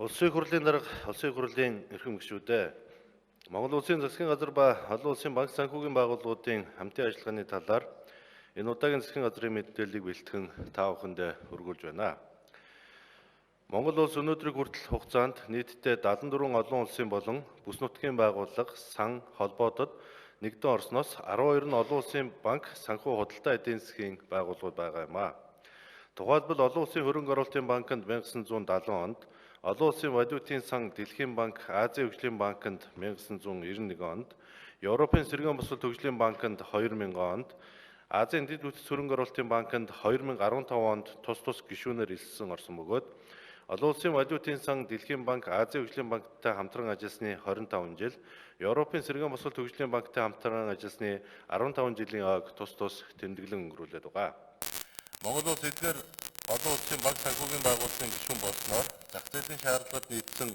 Улсын хурлын дарга улсын хурлын эрхэм гишүүдээ Монгол Улсын засгийн газар ба олон улсын банк санхүүгийн байгууллагуудын хамтын ажиллагааны талаар энэ удаагийн засгийн газрын мэдээллийг бэлтгэн та бүхэндээ өргүүлж байна. Монгол улс өнөөдрийг хүртэл хугацаанд нийтдээ 74 олон улсын болон бүс нутгийн байгууллага, сан, холбоотод нэгдэн орсноос 12 нь олон улсын банк санхүү худалдаа эдийн засгийн байгууллагууд байгаа юм а. Тухайлбал олон улсын хөрөнгө оруулалтын банкнд 1970 онд, олон улсын валютын сан Дэлхийн банк, Азийн хөгжлийн банкнд 1991 онд, Европын сэргээн босрол хөгжлийн банкнд 2000 онд, Азийн дэд бүтц хөрөнгө оруулалтын банкнд 2015 онд тус гишүүнээр элссэн орсон бөгөөд олон улсын валютын сан Дэлхийн банк, Азийн хөгжлийн банктай хамтран ажилласны 25 жил, Европын сэргээн босрол хөгжлийн банктай хамтран ажилласны 15 жилийн ойг тус тэмдэглэн өнгөрүүлээд байгаа. Монгол улс эдгээр олон улсын банк санхүүгийн байгууллагын гишүүн болсноор зах зээлийн шаардлагад нийцсэн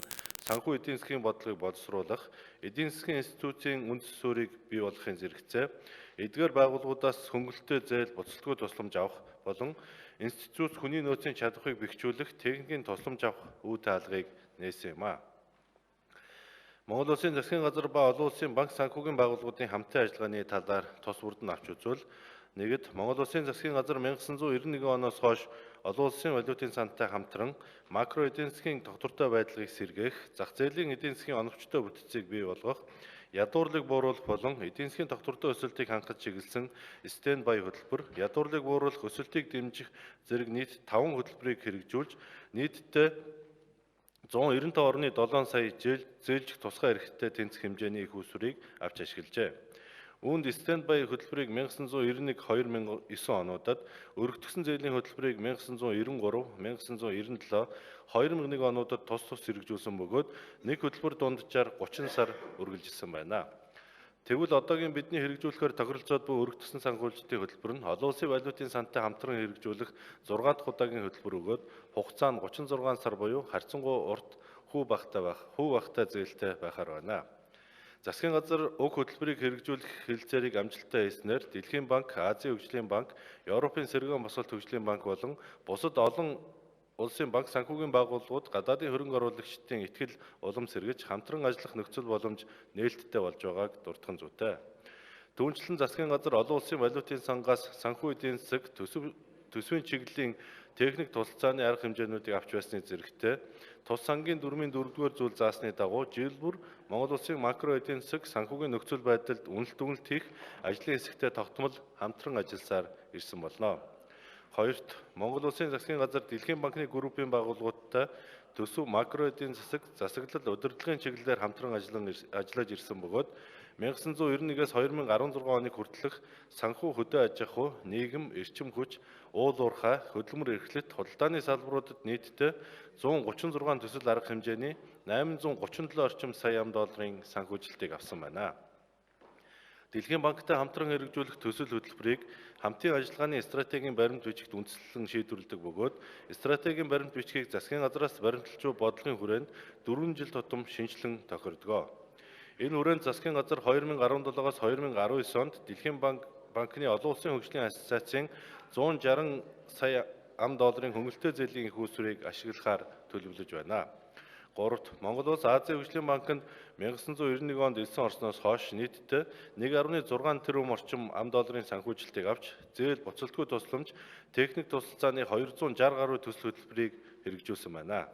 санхүү эдийн засгийн бодлогыг боловсруулах, эдийн засгийн институцийн үндэс суурийг бий болгохын зэрэгцээ, эдгээр байгууллагуудаас хөнгөлөлтөө зээл буцалтгүй тусламж авах болон институт хүний нөөцийн чадварыг бэхжүүлэх техникийн тусламж авах үе таалгыг нээсэн юм а. Монгол улсын засгийн газар ба олон улсын банк санхүүгийн байгууллагуудын хамтын ажиллагааны талаар тус бүрдэн авч үзвэл нэгд Монгол улсын засгийн газар 1991 оноос хойш олон улсын валютын сантай хамтран макро эдийн засгийн тогтвортой байдлыг сэргээх, зах зээлийн эдийн засгийн оновчтой бүтцийг бий болгох, ядуурлыг бууруулах болон эдийн засгийн тогтвортой өсөлтийг хангах чиглэсэн стендбай хөтөлбөр, ядуурлыг бууруулах, өсөлтийг дэмжих зэрэг нийт 5 хөтөлбөрийг хэрэгжүүлж, нийтдээ 195.7 сая зээлжих тусгай эрхтэй тэнцэх хэмжээний их усврыг авч ашиглажээ. Үүнд стендбай хөтөлбөрийг 1991-2009 онуудад, өргөтгсөн зээлийн хөтөлбөрийг 1993, 1997, 2001 онуудад тус хэрэгжүүлсэн бөгөөд нэг хөтөлбөр дунджаар 30 сар үргэлжилсэн байна. Тэгвэл одоогийн бидний хэрэгжүүлэхээр тохиролцоод буй өргөтгсөн санхүүжилтийн хөтөлбөр нь олон улсын валютын сантай хамтран хэрэгжүүлэх 6 дахь удаагийн хөтөлбөр өгөөд хугацаа нь 36 сар буюу харьцангуй урт хүү багтаа зээлтэй байхаар байна. Засгийн газар уг хөтөлбөрийг хэрэгжүүлэх хэлэлцээрийг амжилттай хийснээр Дэлхийн банк, Азийн хөгжлийн банк, Европын сэргээн босролт хөгжлийн банк болон бусад олон улсын банк санхүүгийн байгууллагууд гадаадын хөрөнгө оруулагчдын итгэл улам сэргэж хамтран ажиллах нөхцөл боломж нээлттэй болж байгааг дурдхан зүйтэй. Түүнчлэн засгийн газар олон улсын валютын сангаас санхүү эдийн засаг төсвийн чиглэлийн техник тусалцааны арга хэмжээнүүдийг авч байсны зэрэгтэй тус сангийн дүрмийн 4-р зүйл заасны дагуу жил бүр Монгол улсын макро эдийн засаг санхүүгийн нөхцөл байдалд үнэлт хийх ажлын хэсэгтээ тогтмол хамтран ажилласаар ирсэн болно. Хоёрт, Монгол улсын засгийн газар Дэлхийн банкны группийн байгууллагуудтай төсөв макро эдийн засаг засаглал удирдлагын чиглэлээр хамтран ажиллаж ирсэн бөгөөд 1991-ээс 2016 оныг хүртэлх санхүү хөдөө аж ахуй, нийгэм, эрчим хүч, уул уурхай, хөдөлмөр эрхлэлт, худалдааны салбаруудад нийтдээ 136 төсөл арга хэмжээний 837 орчим сая $ын санхүүжилтийг авсан байна. Дэлхийн банктай хамтран хэрэгжүүлэх төсөл хөтөлбөрийг хамтын ажиллагааны стратегийн баримт бичигт үндэслэн шийдвэрлэдэг бөгөөд стратегийн баримт бичгийг засгийн газраас баримталж буй бодлогын хүрээнд 4 жил тутам шинжилэн тохирдог. Энэ хүрээнд засгийн газар 2017-оос 2019 онд Дэлхийн банкны олон улсын хөгжлийн ассоциацийн 160 сая $ын хөнгөлөлтөө зээлийн их усврыг ашиглахаар төлөвлөж байна. Гуравт, Монгол улс Азийн хөгжлийн банкнд 1991 онд элсэн орсноос хойш нийтдээ 1.6 тэрбум орчим $ын санхүүжилтийг авч, зээл буцалтгүй тусламж, техник тусалцааны 260 гаруй төсөл хөтөлбөрийг хэрэгжүүлсэн байна.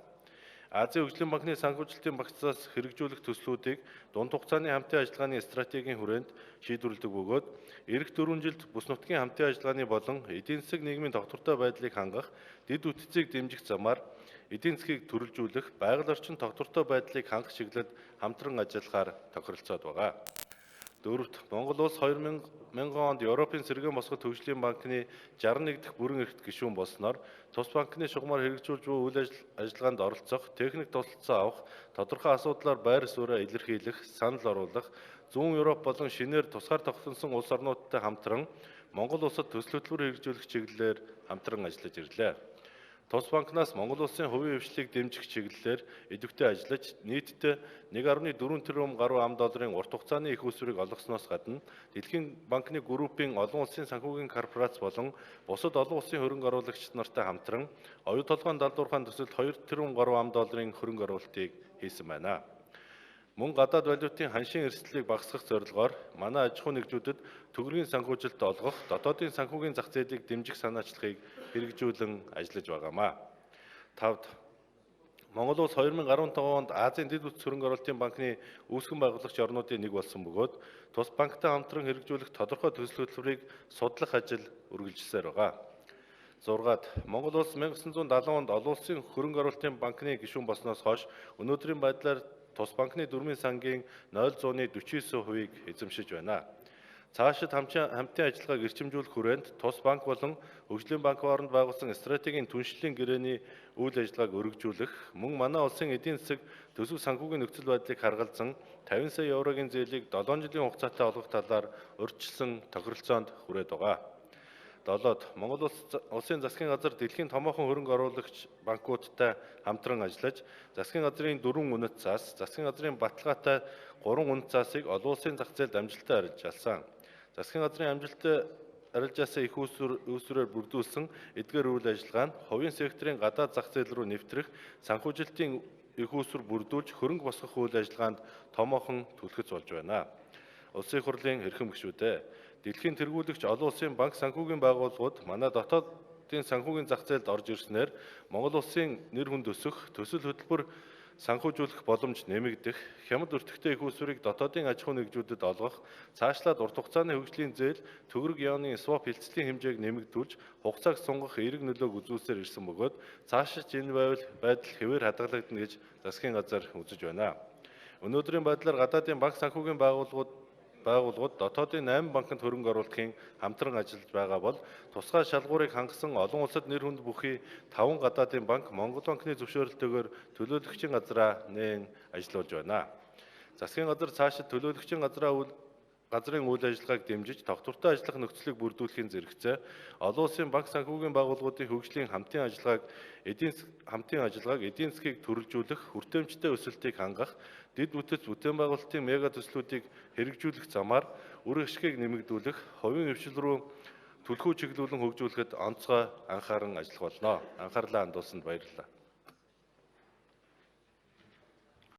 Азийн хөгжлийн банкны санхүүжилтийн багцаас хэрэгжүүлэх төслүүдийг дунд хугацааны хамтын ажиллагааны стратегийн хүрээнд шийдвэрлэдэг бөгөөд эх 4 жилд бүс нутгийн хамтын ажиллагааны болон эдийн засаг нийгмийн тогтвортой байдлыг хангах, дэд үтцийг дэмжих замаар эдийн засгийг төрөлжүүлэх, байгаль орчин тогтвортой байдлыг хангах чиглэлд хамтран ажиллахаар тохиролцоод байгаа. Дөрөвт, Монгол улс 2000 онд Европын сэргээн босгох хөгжлийн банкны 61 дахь бүрэн эрхт гишүүн болсноор тус банкны шугамар хэрэгжүүлж буй үйл ажиллагаанд оролцох, техник тусалцаа авах, тодорхой асуудлаар байр сууриа илэрхийлэх, санал оруулах, зүүн Европ болон шинээр тусгаар тогтносон улс орнуудтай хамтран Монгол улсад төсөл хөтөлбөр хэрэгжүүлэх чиглэлээр хамтран ажиллаж ирлээ. Тус банкнаас Монгол улсын хувийн хвшлийг дэмжих чиглэлээр идэвхтэй ажиллаж нийтдээ 1.4 тэрбум гаруй ам.долларын урт хугацааны их усврыг олгосноос гадна Дэлхийн банкны группийн олон улсын санхүүгийн корпорац болон бусад олон улсын хөрөнгө оруулагчид нартай хамтран оюу толгойн далдуурхаан төсөлд 2 тэрбум гаруй ам.долларын хөрөнгө оруулалтыг хийсэн байна. Мөн гадаад валютын ханшийн эрсдлийг багасгах зорилгоор манай аж ахуй нэгжүүдэд төгрөгийн санхүүжилт олгох, дотоодын санхүүгийн зах зээлийг дэмжих санаачлагыг хэрэгжүүлэн ажиллаж байгаамаа. 5. Монгол улс 2015 онд Азийн дэд бүтц хөрөнгө оруулалтын банкны үүсгэн байгуулагч орнуудын нэг болсон бөгөөд тус банктай хамтран хэрэгжүүлэх тодорхой төсөл хөтөлбөрийг судлах ажил үргэлжилсээр байгаа. 6. Монгол улс 1970 онд олон улсын хөрөнгө оруулалтын банкны гишүүн болсноос хойш өнөөдрийн байдлаар тус банкны дөрмийн сангийн 0.49%-ийг эзэмшиж байна. Цаашид хамтын ажиллагааг эрчимжүүлэх хүрээнд тус банк болон хөгжлийн банк хооронд байгуулсан стратегийн түншлэлийн гэрээний үйл ажиллагааг өргөжүүлэх, мөн манай улсын эдийн засаг төсөв санхүүгийн нөхцөл байдлыг харгалзан 50 сая еврогийн зээлийг 7 жилийн хугацаатай олгох талаар урьдчилсан тохиролцоонд хүрээд байгаа. 7. Монгол улсын засгийн газар дэлхийн томоохон хөрөнгө оруулагч банкуудтай хамтран ажиллаж, засгийн газрын 4 үнэт заас, засгийн газрын баталгаатай 3 үнэт заасыг олон улсын зах зээлд амжилттай арилжаалсан. Засгийн газрын амжилттай арилжаасан их үүсвэрээр бүрдүүлсэн эдгээр үйл ажиллагаа нь хувийн секторын гадаад зах зээл рүү нэвтрэх, санхүүжилтийн их үүсвэр бүрдүүлж хөрөнгө босгох үйл ажиллагаанд томоохон түлхэц болж байна. Улсын их хурлын эрхэм гишүүдээ дэлхийн тэргүүлэгч олон улсын банк санхүүгийн байгууллагууд манай дотоодын санхүүгийн зах зээлд орж ирснээр Монгол улсын нэр хүнд өсөх, төсөл хөтөлбөр санхүүжүүлэх боломж нэмэгдэх, хямд өртөгтэй их усврыг дотоодын аж ахуй нэгжүүдэд олгох, цаашлаад урт хугацааны хөгжлийн зээл, төгрөг яоны swap хилцлийн хэмжээг нэмэгдүүлж, хугацааг сунгах эерэг нөлөөг үзүүлсээр ирсэн бөгөөд цаашид энэ байдал хэвээр хадгалагдана гэж засгийн газар үзэж байна. Өнөөдрийн байдлаар гадаадын банк санхүүгийн байгууллагууд дотоодын 8 банкнд хөрөнгө оруулахын хамтран ажиллаж байгаа бол тусгай шалгуурыг хангасан олон улсад нэр хүнд бүхий 5 гадаадын банк Монгол банкны зөвшөөрөлтөөр төлөөлөгчийн газраа нээн ажиллаж байна. Засгийн газар цаашид төлөөлөгчийн газрын үйл ажиллагааг дэмжиж тогтвортой ажиллах нөхцөлийг бүрдүүлэхийн зэрэгцээ олон улсын банк санхүүгийн байгууллагуудын хөгжлийн хамтын ажиллагааг эдийн засгийг төрөлжүүлэх, хүртээмжтэй өсөлтийг хангах, дэд бүтэц бүтээн байгуулалтын мега төслүүдийг хэрэгжүүлэх замаар үр ашгийг нэмэгдүүлэх, хувийн хвшил рүү түлхүү чиглүүлэн хөгжүүлэхэд онцгой анхааран ажиллах болно. Анхаарлаа хандуулсанд баярлалаа.